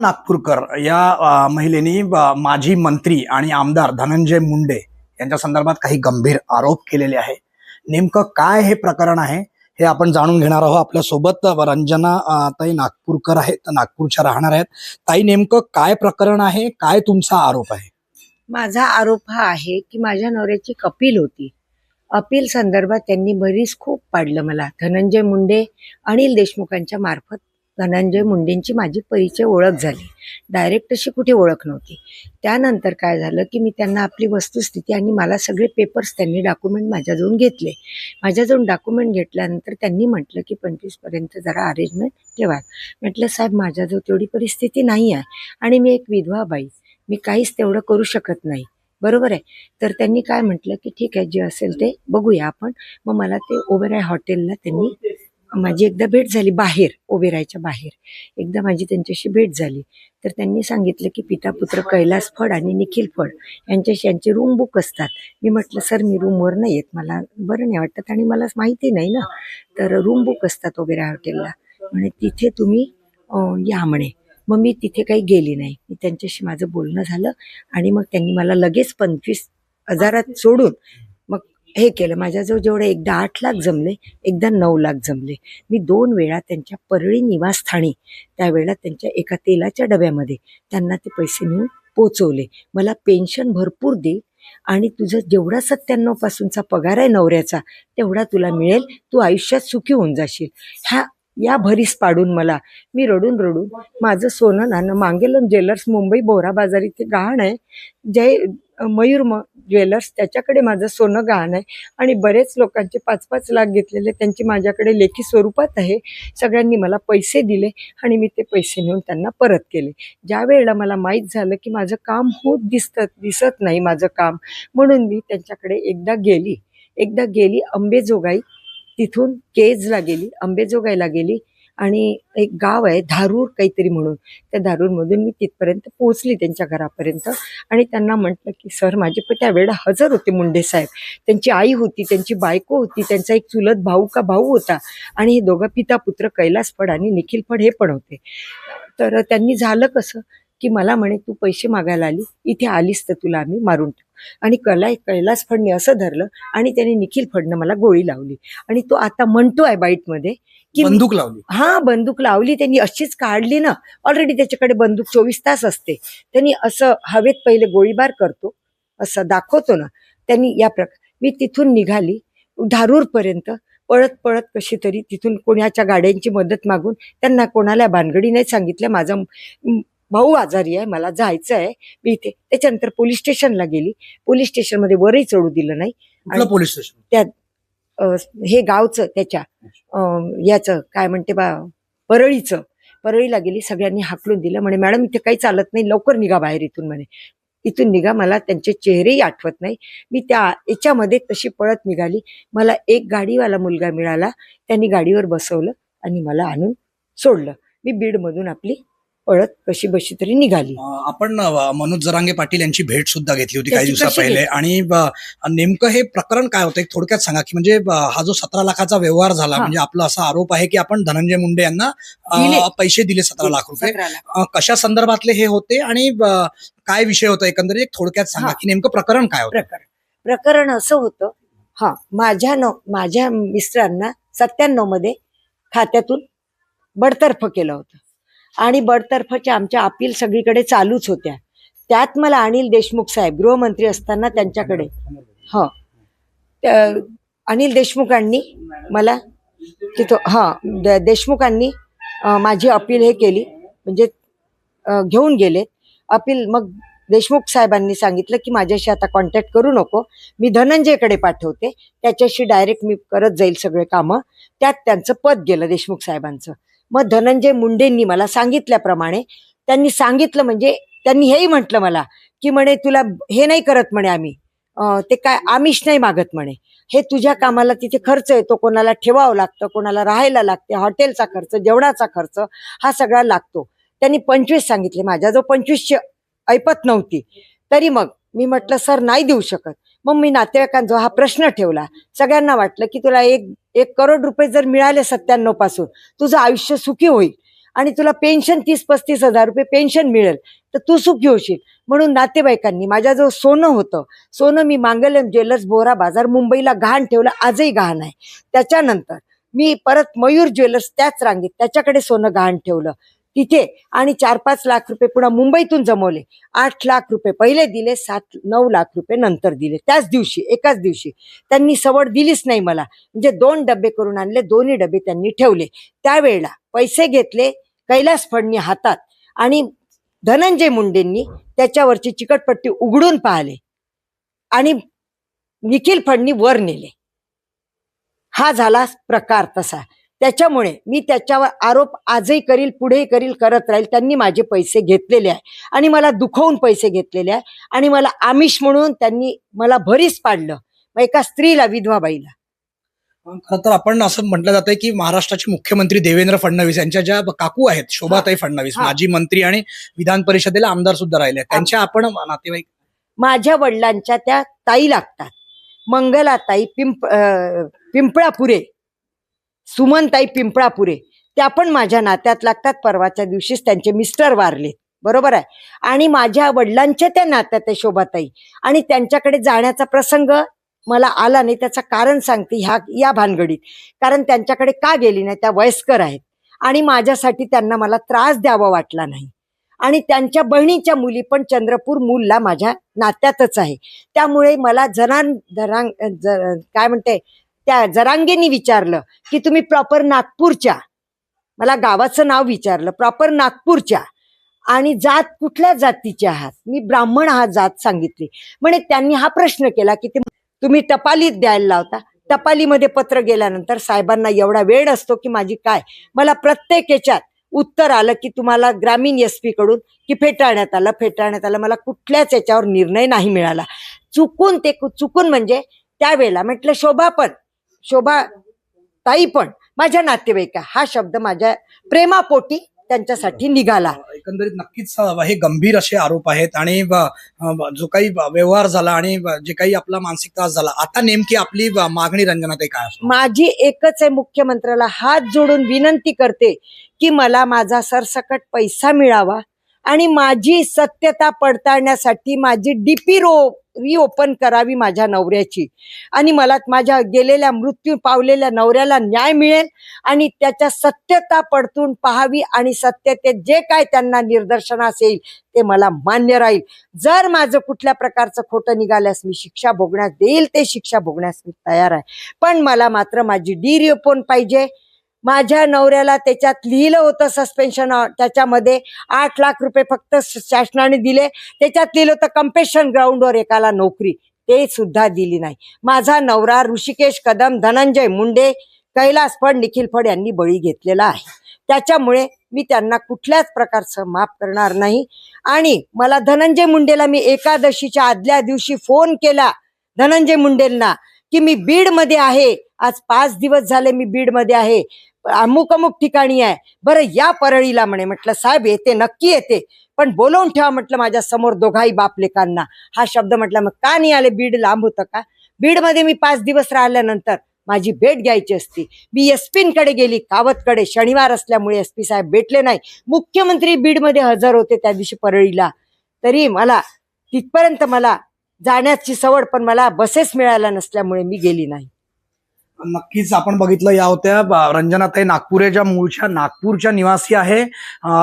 नागपूरकर या महिलेनी माजी मंत्री आणि आमदार धनंजय मुंडे यांच्या संदर्भात काही गंभीर आरोप केलेले आहे. नेमकं काय हे प्रकरण आहे हे आपण जाणून घेणार आहोत. आपल्या सोबत रंजना ताई नागपूरकर आहेत, नागपूरच्या राहणार आहेत. ताई, नेमकं काय प्रकरण आहे, काय तुमचा आरोप आहे? माझा आरोप हा आहे की माझ्या नवऱ्याची एक अपील होती. अपील संदर्भात त्यांनी बरीच खूप पाडलं मला. धनंजय मुंडे, अनिल देशमुखांच्या मार्फत धनंजय मुंडेंची माझी परिचय ओळख झाली. डायरेक्ट अशी कुठे ओळख नव्हती. त्यानंतर काय झालं की मी त्यांना आपली वस्तुस्थिती आणि मला सगळे पेपर्स, त्यांनी डॉक्युमेंट माझ्याजवळून घेतले. माझ्याजवळून डॉक्युमेंट घेतल्यानंतर त्यांनी म्हटलं की 25पर्यंत जरा अरेंजमेंट ठेवा. म्हटलं साहेब, माझ्याजवळ तेवढी परिस्थिती नाही आहे आणि मी एक विधवा बाई, मी काहीच तेवढं करू शकत नाही, बरोबर आहे. तर त्यांनी काय म्हटलं की ठीक आहे, जे असेल ते बघूया आपण. मग मला ते ओबेराय हॉटेलला त्यांनी माझी एकदा भेट झाली, बाहेर ओबेरायच्या बाहेर एकदा माझी त्यांच्याशी भेट झाली. तर त्यांनी सांगितलं की पिता पुत्र कैलास फड आणि निखिल फड यांचे रूम बुक असतात. मी म्हटलं सर, मी रूमवर नाही येत, मला बरं नाही वाटत आणि मला माहिती नाही ना. तर रूम बुक असतात ओबेराय हॉटेलला, म्हणे तिथे तुम्ही या म्हणे. मग मी तिथे काही गेली नाही. मी त्यांच्याशी माझं बोलणं झालं आणि मग त्यांनी मला लगेच 25,000 सोडून मग हे केलं. माझ्याजवळ जेवढे एकदा 8 लाख जमले, एकदा 9 लाख जमले. मी 2 वेळा त्यांच्या परळी निवासस्थानी, त्यावेळेला त्यांच्या एका तेलाच्या डब्यामध्ये त्यांना ते पैसे नेऊन पोचवले. मला पेन्शन भरपूर दे आणि तुझं जेवढा 97 पासूनचा पगार आहे नवऱ्याचा, तेवढा तुला मिळेल, तू आयुष्यात सुखी होऊन जाशील. या भरीस पाडून मला, मी रडून रडून माझं सोनं नाणं, मांगेलम ज्वेलर्स मुंबई बोरा बाजार इथे गहाण आहे, जय मयूर ज्वेलर्स, त्याच्याकडे माझं सोनं गहाण आहे आणि बरेच लोकांचे 5-5 लाख घेतलेले त्यांचे माझ्याकडे लेखी स्वरूपात आहे. सगळ्यांनी मला पैसे दिले आणि मी ते पैसे नेऊन त्यांना परत केले. ज्या वेळेला मला माहीत झालं की माझं काम होत दिसत नाही माझं काम, म्हणून मी त्यांच्याकडे एकदा गेली अंबेजोगाई, तिथून केजला गेली, अंबेजोगाईला गेली आणि एक गाव आहे धारूर काहीतरी म्हणून, त्या धारूरमधून मी तिथपर्यंत पोहोचली त्यांच्या घरापर्यंत आणि त्यांना म्हटलं की सर, माझे त्यावेळेला हजर होते मुंडे साहेब, त्यांची आई होती, त्यांची बायको होती, त्यांचा एक चुलत भाऊ होता आणि हे दोघं पिता पुत्र कैलास फड आणि निखिल फड हे पण होते. तर त्यांनी झालं कसं की मला म्हणे, तू पैसे मागायला आली, इथे आलीस तर तुला आम्ही मारून टाकू. आणि कैलास फडने असं धरलं आणि त्याने निखिल फडनं मला गोळी लावली आणि तो आता म्हणतोय बाईटमध्ये की बंदूक लावली. हा, बंदूक लावली त्यांनी, अशीच काढली ना, ऑलरेडी त्याच्याकडे बंदूक 24 तास असते. त्यांनी असं हवेत पहिले गोळीबार करतो, असं दाखवतो ना, त्यांनी या मी तिथून निघाली धारूरपर्यंत पळत कशी तरी, तिथून कोणाच्या गाड्यांची मदत मागून, त्यांना कोणाला भानगडी नाही सांगितलं, माझा भाऊ आजारी आहे, मला जायचं आहे, मी इथे. त्याच्यानंतर पोलीस स्टेशनला गेली. पोलीस स्टेशनमध्ये वरही चढू दिलं नाही. Police station? त्या हे गावचं, त्याच्या याचं काय म्हणते बा, परळीला गेली. सगळ्यांनी हाकलून दिलं, म्हणे मॅडम इथे काही चालत नाही, लवकर निघा बाहेर इथून, म्हणे इथून निघा. मला त्यांचे चेहरेही आठवत नाही. मी त्या याच्यामध्ये तशी पळत निघाली. मला एक गाडीवाला मुलगा मिळाला, त्यांनी गाडीवर बसवलं आणि मला आणून सोडलं. मी बीडमधून आपली पळत कशी बशी तरी निघाली. आपण मनोज जरांगे पाटील यांची भेट सुद्धा घेतली होती काही दिवसा पहिले आणि नेमकं हे प्रकरण काय होतं, एक थोडक्यात सांगा की म्हणजे हा जो 17 लाखाचा व्यवहार झाला, म्हणजे आपला असा आरोप आहे की आपण धनंजय मुंडे यांना पैसे दिले 17 लाख रुपये, कशा संदर्भातले हे होते आणि काय विषय होता एकंदरीत, एक थोडक्यात सांगा की नेमकं प्रकरण काय होतं. प्रकरण असं होतं, माझ्या मिस्टरांना 97 मध्ये खात्यातून बडतर्फ केलं होतं आणि बडतर्फच्या आमच्या अपील सगळीकडे चालूच होत्या. त्यात मला अनिल देशमुख साहेब गृहमंत्री असताना त्यांच्याकडे अनिल देशमुखांनी मला तिथं देशमुखांनी माझी अपील हे केली, म्हणजे घेऊन गेले अपील. मग देशमुख साहेबांनी सांगितलं की माझ्याशी आता कॉन्टॅक्ट करू नको, मी धनंजयकडे पाठवते, त्याच्याशी डायरेक्ट मी करत जाईल सगळे कामं. त्यात त्यांचं पद गेलं देशमुख साहेबांचं. मग धनंजय मुंडेंनी मला सांगितल्याप्रमाणे त्यांनी सांगितलं, म्हणजे त्यांनी हेही म्हटलं मला की म्हणे तुला हे नाही करत म्हणे आम्ही, ते काय आमिष नाही मागत म्हणे, हे तुझ्या कामाला तिथे खर्च येतो, कोणाला ठेवावं लागतं, कोणाला राहायला लागते, हॉटेलचा खर्च, जेवणाचा खर्च हा सगळा लागतो. त्यांनी 25 सांगितले, माझ्याजवळ 25ची ऐपत नव्हती. तरी मग मी म्हटलं सर नाही देऊ शकत. मग मी नातेवाईकांजवळ हा प्रश्न ठेवला. सगळ्यांना वाटलं की तुला 1 करोड रुपये जर मिळाले 97 पासून तुझं आयुष्य सुखी होईल आणि तुला पेन्शन 30-35 हजार रुपये पेन्शन मिळेल तर तू सुखी होशील. म्हणून नातेवाईकांनी माझ्याजवळ सोनं होतं, सोनं मी मांगल्यम ज्वेलर्स बोरा बाजार मुंबईला गहाण ठेवलं, आजही गहाण आहे. त्याच्यानंतर मी परत मयूर ज्वेलर्स त्याच रांगेत त्याच्याकडे सोनं गहाण ठेवलं तिथे, आणि 4-5 लाख रुपये पुन्हा मुंबईतून जमवले. 8 लाख रुपये पहिले दिले, 7-9 लाख रुपये नंतर दिले. त्याच दिवशी, एकाच दिवशी. त्यांनी सवड दिलीच नाही मला. म्हणजे 2 डबे करून आणले, दोन्ही डबे त्यांनी ठेवले. त्यावेळेला पैसे घेतले कैलास फडणी हातात, आणि धनंजय मुंडेंनी त्याच्यावरची चिकटपट्टी उघडून पाहिले आणि निखिल फडणी वर नेले. हा झाला प्रकार तसा. त्याच्यामुळे मी त्याच्यावर आरोप आजही करील, पुढेही करील, करत राहील. त्यांनी माझे पैसे घेतलेले आहे आणि मला दुखवून पैसे घेतलेले आहे, आणि मला आमिष म्हणून त्यांनी मला भरीस पाडलं, एका स्त्रीला, विधवा बाईला. खरं तर आपण असं म्हटलं जातंय की महाराष्ट्राचे मुख्यमंत्री देवेंद्र फडणवीस यांच्या ज्या काकू आहेत शोभाताई फडणवीस, माजी मंत्री आणि विधान परिषदेला आमदार सुद्धा राहिले, त्यांच्या आपण नातेवाईक? माझ्या वडिलांच्या त्या ताई लागतात, मंगलाताई पिंपळापुरे, सुमनताई पिंपळापुरे, त्या पण माझ्या नात्यात लागतात. परवाच्या दिवशीच त्यांचे मिस्टर वारले, बरोबर आहे. आणि माझ्या वडिलांच्या त्या नात्यात आहे शोभाताई, आणि त्यांच्याकडे जाण्याचा प्रसंग मला आला नाही. त्याचं कारण सांगते या भानगडीत. कारण त्यांच्याकडे का गेली नाही, त्या वयस्कर आहेत आणि माझ्यासाठी त्यांना मला त्रास द्यावा वाटला नाही. आणि त्यांच्या बहिणीच्या मुली पण चंद्रपूर मूलला माझ्या नात्यातच आहे. त्यामुळे मला काय म्हणते त्या जरांगेंनी विचारलं की तुम्ही प्रॉपर नागपूरच्या, मला गावाचं नाव विचारलं, प्रॉपर नागपूरच्या, आणि जात कुठल्या जातीचे आहात? मी ब्राह्मण हा जात सांगितली. म्हणे त्यांनी हा प्रश्न केला की तुम्ही टपालीत द्यायला लावता. टपालीमध्ये पत्र गेल्यानंतर साहेबांना एवढा वेळ असतो की माझी काय, मला प्रत्येक याच्यात उत्तर आलं की तुम्हाला ग्रामीण SP कडून की फेटाळण्यात आलं. मला कुठल्याच याच्यावर निर्णय नाही मिळाला. चुकून म्हणजे त्यावेळेला म्हटलं शोभा ताई पण माझ्या नातेवाईका, हा शब्द माझ्या प्रेमापोटी त्यांच्यासाठी निघाला. एकंदरीत नक्कीच हे गंभीर असे आरोप आहेत, आणि जो काही व्यवहार झाला आणि जे काही आपला मानसिक त्रास झाला, आता नेमकी आपली मागणी रंजनाताई काय असणार? माझी एकच आहे, मुख्यमंत्र्याला हात जोडून विनंती करते की मला माझा सरसकट पैसा मिळावा, आणि माझी सत्यता पडताळण्यासाठी माझी DP रिओपन करावी माझ्या नवऱ्याची, आणि मला माझ्या गेलेल्या मृत्यू पावलेल्या नवऱ्याला न्याय मिळेल, आणि त्याच्या सत्यता पडतून पाहावी, आणि सत्यतेत जे काय त्यांना निदर्शनास येईल ते मला मान्य राहील. जर माझं कुठल्या प्रकारचं खोटं निघाल्यास मी शिक्षा भोगण्यास देईल, ते शिक्षा भोगण्यास मी तयार आहे. पण मला मात्र माझी रिओपन पाहिजे. माझ्या नवऱ्याला त्याच्यात लिहिलं होतं सस्पेन्शन, त्याच्यामध्ये 8 लाख रुपये फक्त शासनाने दिले. त्याच्यात लिहिलं होतं कंपेशन ग्राउंडवर एकाला नोकरी, ते सुद्धा दिली नाही. माझा नवरा ऋषिकेश कदम, धनंजय मुंडे, कैलास फड, निखिल फड यांनी बळी घेतलेला आहे. त्याच्यामुळे मी त्यांना कुठल्याच प्रकारचं माफ करणार नाही. आणि मला धनंजय मुंडेला मी एकादशीच्या आदल्या दिवशी फोन केला धनंजय मुंडेंना की मी बीडमध्ये आहे, आज 5 दिवस झाले मी बीडमध्ये आहे, अमुक ठिकाणी आहे, बरं या परळीला. म्हटलं साहेब येते, नक्की येते, पण बोलवून ठेवा म्हटलं माझ्या समोर दोघाही बापलेकांना. हा शब्द म्हटलं. मग का नाही आले? बीड लांब होतं का? बीडमध्ये मी 5 दिवस राहिल्यानंतर माझी भेट घ्यायची असती. मी SP-कडे गेली, कावतकडे, शनिवार असल्यामुळे SP साहेब भेटले नाही. मुख्यमंत्री बीडमध्ये हजर होते त्या दिवशी परळीला, तरी मला तिथपर्यंत मला जाण्याची सवड, पण मला बसेस मिळाल्या नसल्यामुळे मी गेली नाही. नक्कीच आपण बघितलं, या होत्या रंजनाताई नागपुरे, ज्या मूळच्या नागपूरच्या निवासी आहे.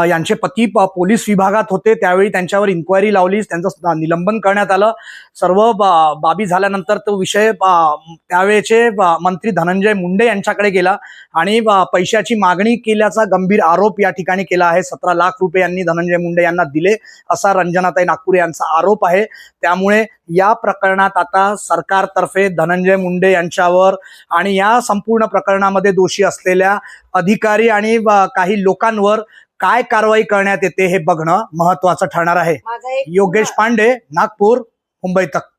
यांचे पती पोलीस विभागात होते, त्यावेळी त्यांच्यावर इन्क्वायरी लावली, त्यांचं निलंबन करण्यात आलं. सर्व बाबी झाल्यानंतर तो विषय त्यावेळेचे मंत्री धनंजय मुंडे यांच्याकडे गेला, आणि पैशाची मागणी केल्याचा गंभीर आरोप या ठिकाणी केला आहे. 17 लाख रुपये यांनी धनंजय मुंडे यांना दिले, असा रंजनाताई नागपुरे यांचा आरोप आहे. त्यामुळे या प्रकरणात आता सरकारतर्फे धनंजय मुंडे यांच्यावर आणि या संपूर्ण प्रकरणामध्ये दोषी असलेल्या अधिकारी आणि काही लोकांवर काय कारवाई करण्यात येते हे बघणं महत्वाचं ठरणार आहे. योगेश पांडे, नागपूर, मुंबई तक.